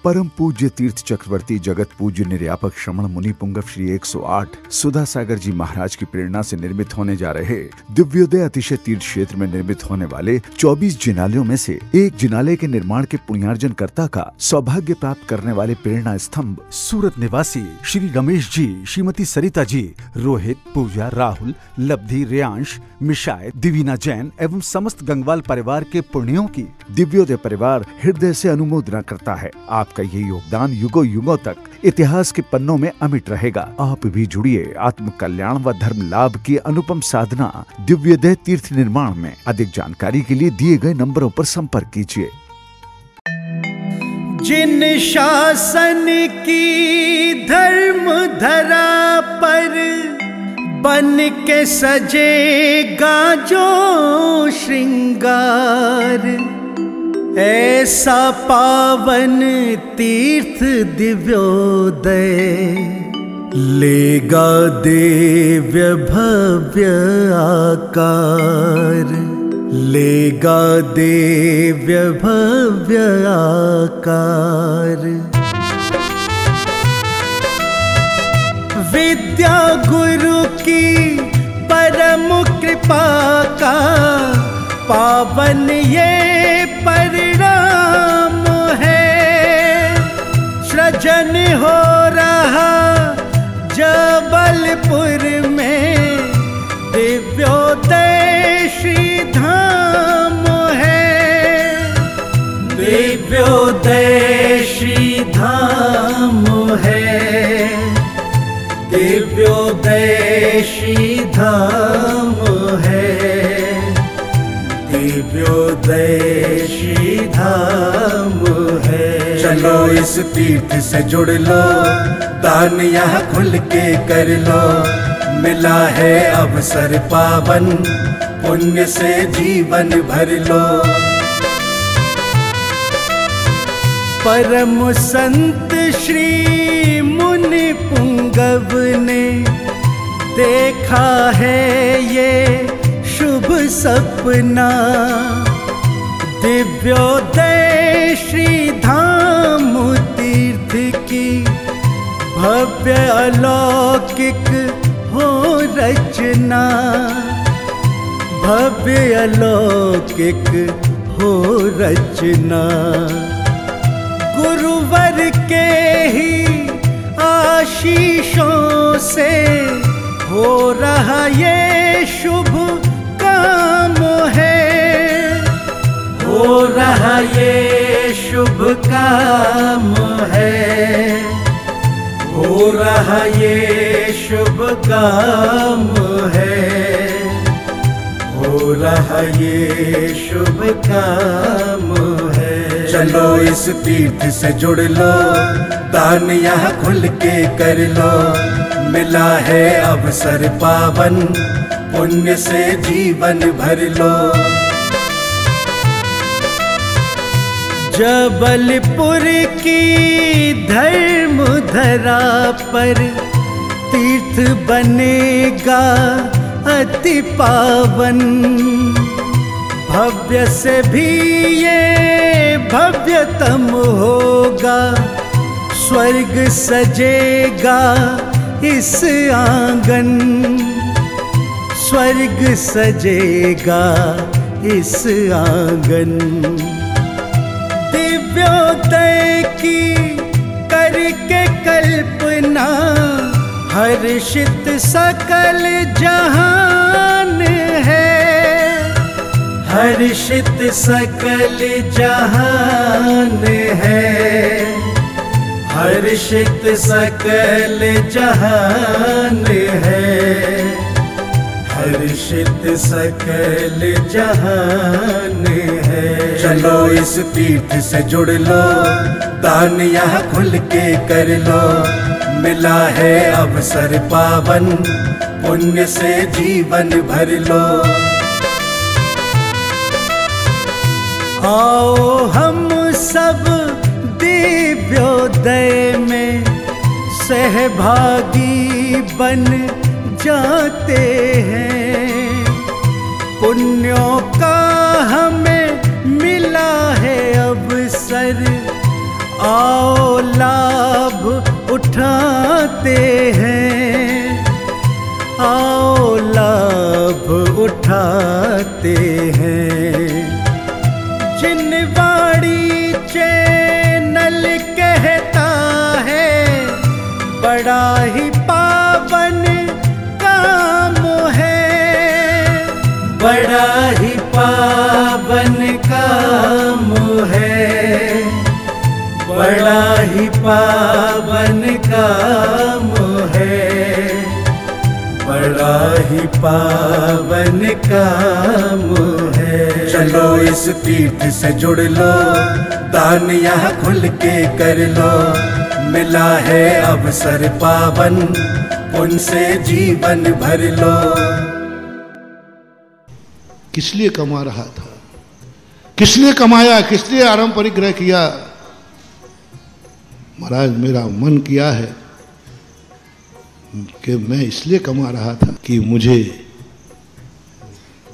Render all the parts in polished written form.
परम पूज्य तीर्थ चक्रवर्ती जगत पूज्य निर्यापक श्रमण मुनि पुंगव श्री 108 सुधा सागर जी महाराज की प्रेरणा से निर्मित होने जा रहे दिव्योदय अतिशय तीर्थ क्षेत्र में निर्मित होने वाले 24 जिनालयों में से एक जिनालय के निर्माण के पुण्यार्जन कर्ता का सौभाग्य प्राप्त करने वाले प्रेरणा स्तंभ सूरत निवासी श्री रमेश जी, श्रीमती सरिता जी, रोहित, पूजा, राहुल, लब्धि, रेयांश, मिशाय, दिवीना जैन एवं समस्त गंगवाल परिवार के पुण्यों की दिव्योदय परिवार हृदय से अनुमोदना करता है। आपका ये योगदान युगों युगों तक इतिहास के पन्नों में अमिट रहेगा। आप भी जुड़िए आत्म कल्याण व धर्म लाभ की अनुपम साधना दिव्योदय तीर्थ निर्माण में। अधिक जानकारी के लिए दिए गए नंबरों पर संपर्क कीजिए। जिन शासन की धर्म धरा पर बन के सजेगा जो श्रृंगार, ऐसा पावन तीर्थ दिव्योदय लेगा दिव्य भव्य आकार, लेगा दिव्य भव्य आकार। विद्या गुरु की परम कृपा का पावन ये परिणाम है। सृजन हो रहा जबलपुर में दिव्योदय श्री धाम है, दिव्योदय श्री धाम है, दिव्योदय श्री धाम है, दिव्योदय श्री धाम है। चलो इस तीर्थ से जुड़ लो, दान यहाँ खुल के कर लो, मिला है अवसर पावन, पुण्य से जीवन भर लो। परम संत श्री मुनि पुंगव ने देखा है ये शुभ सपना, दिव्योदय श्री धाम तीर्थ की भव्य अलौकिक हो रचना, भव्य अलौकिक हो रचना। गुरुवर के ही आशीषों से हो रहा ये शुभ काम है, हो रहा ये शुभ काम है, हो रहा ये शुभ काम है, हो रहा ये शुभ काम है। चलो इस तीर्थ से जुड़ लो, दान यहाँ खुल के कर लो, मिला है अवसर पावन, पुण्य से जीवन भर लो। जबलपुर की धर्म धरा पर तीर्थ बनेगा अति पावन, भव्य से भी ये भव्यतम होगा, स्वर्ग सजेगा इस आंगन, स्वर्ग सजेगा इस आंगन। दिव्योदय की करके कल्पना हर्षित सकल जहान है, हर्षित सकल जहान है, हर्षित सकल जहान है, हर्षित सकल जहान है। चलो इस तीर्थ से जुड़ लो, दान यहाँ खुल के कर लो, मिला है अवसर पावन, पुण्य से जीवन भर लो। आओ हम सब दिव्योदय में सहभागी बन जाते हैं, पुण्यों का हमें मिला है अवसर, आओ उठाते हैं, आओ लाभ उठाते हैं। जिनवाड़ी चैनल कहता है बड़ा ही पावन काम है, बड़ा ही पावन काम है, बड़ा ही पावन काम है, बड़ा ही पावन काम है। चलो इस तीर्थ से जुड़ लो, दान यहाँ खुल के कर लो, मिला है अवसर पावन, उनसे जीवन भर लो। किस लिए कमा रहा था, किस लिए कमाया, किस लिए आराम परिग्रह किया? महाराज मेरा मन किया है कि मैं इसलिए कमा रहा था कि मुझे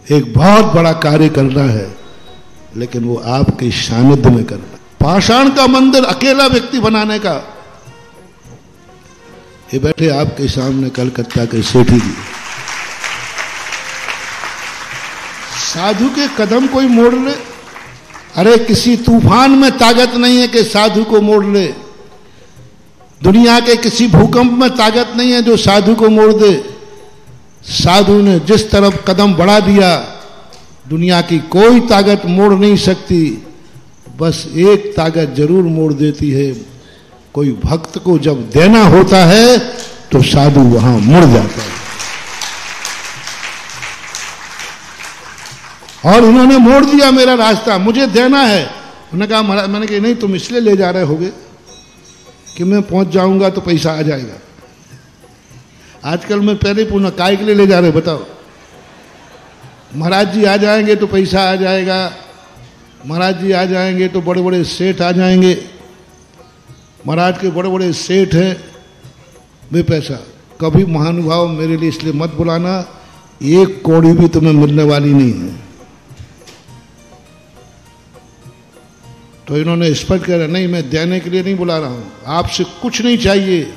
एक बहुत बड़ा कार्य करना है, लेकिन वो आपके सानिध्य में करना। पाषाण का मंदिर अकेला व्यक्ति बनाने का। ये बैठे आपके सामने कलकत्ता के सेठी जी, साधु के कदम कोई मोड़ ले। अरे किसी तूफान में ताकत नहीं है कि साधु को मोड़ ले। दुनिया के किसी भूकंप में ताकत नहीं है जो साधु को मोड़ दे। साधु ने जिस तरफ कदम बढ़ा दिया, दुनिया की कोई ताकत मोड़ नहीं सकती। बस एक ताकत जरूर मोड़ देती है, कोई भक्त को जब देना होता है तो साधु वहां मुड़ जाता है। और उन्होंने मोड़ दिया मेरा रास्ता, मुझे देना है। उन्होंने कहा महाराज, मैंने कहा नहीं, तुम इसलिए ले जा रहे होगे कि मैं पहुंच जाऊंगा तो पैसा आ जाएगा। आजकल मैं पहले पूछना काय के लिए ले जा रहे बताओ? महाराज जी आ जाएंगे तो पैसा आ जाएगा, महाराज जी आ जाएंगे तो बड़े बड़े सेठ आ जाएंगे। महाराज के बड़े बड़े सेठ हैं, वे पैसा। कभी महानुभाव मेरे लिए इसलिए मत बुलाना, एक कौड़ी भी तुम्हें मिलने वाली नहीं है। तो इन्होंने स्पष्ट कह रहा, नहीं मैं देने के लिए नहीं बुला रहा हूं, आपसे कुछ नहीं चाहिए,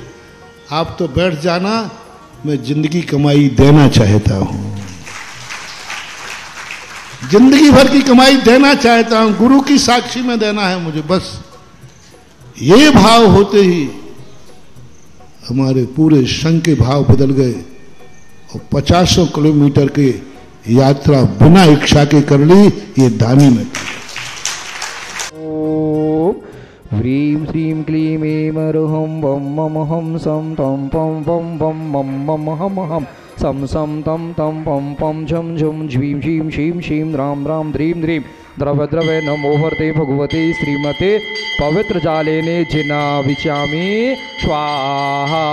आप तो बैठ जाना, मैं जिंदगी कमाई देना चाहता हूं, जिंदगी भर की कमाई देना चाहता हूं, गुरु की साक्षी में देना है मुझे। बस ये भाव होते ही हमारे पूरे संघ के भाव बदल गए और 50 किलोमीटर की यात्रा बिना इच्छा के कर ली। ये दानी में ह्रीं श्रीं क्लीं ऐं मरुहं वं मम हं सं तं पं वं वं मं मम हम हं सं सं तं तं पं पं झं झुं झ्वीं शीं शीं शीं रां रां द्रीं द्रीं द्रव द्रवे नमो वर्ते भगवते श्रीमते पवित्र जालेने जिना विचामी स्वाहा।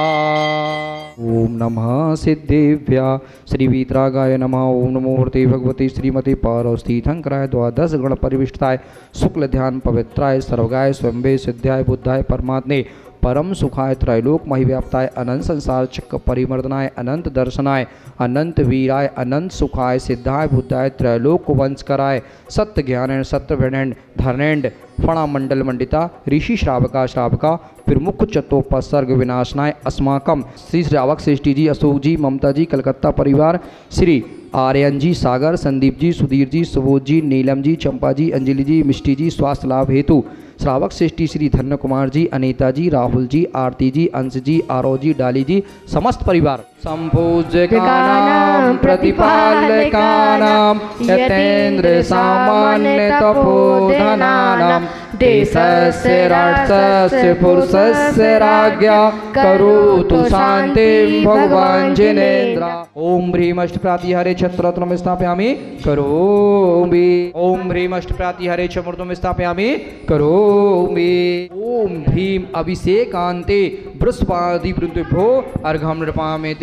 ओम नमः सिद्धिव्या श्री वीतरागाय नमः। ओम नमो वर्ते भगवते श्रीमते पारस्थितंकराय द्वादश गण परिविष्टाय शुक्ल ध्यान पवित्राय सर्वगाय स्वयंभे सिद्धाय बुद्धाय परमात्मे परम सुखाय त्रैलोक महिव्याप्ताय अनंत संसार चक्र परिमर्दनाय अनंत दर्शनाय अनंत वीराय अनंत सुखाय सिद्धाय बुद्धाय त्रैलोक वंश कराय सत्य ज्ञान सत्य विनैंड धर्णैंड फणा मंडल मंडिता ऋषि श्रावका श्रावका प्रमुख चतोपसर्ग विनाशनाय अस्माकम श्री श्रावक श्रेष्ठी जी, अशोक जी, ममता जी, कलकत्ता परिवार, श्री आर्यन जी, सागर, संदीप जी, सुधीर जी, सुबोध जी, नीलम जी, चंपा जी, अंजलि जी, मिष्टी जी, स्वास्थ्य लाभ हेतु श्रावक श्रेष्ठी श्री धन्य कुमार जी, अनीता जी, राहुल जी, आरती जी, अंश जी, आरो जी, डाली जी, समस्त परिवार। संपूज्यकानां प्रतिपालकानां यतेन्द्र सामान्य तपोधनानां देशस्य राष्ट्रस्य पुरुषस्य राज्ञा करोतु शान्तिं भगवान् जिनेन्द्र। ओम ह्रीं अष्टप्रातिहारे छत्ररत्नम स्थापयामि करोमि। ओम ह्रीं अष्टप्रातिहारे छमूर्तम स्थापयामि करोमि। ओम ह्रीं अभिषेकान्ते बृहस्पति वृन्देभ्यो अर्घं नृपामि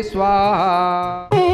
स्वाहा।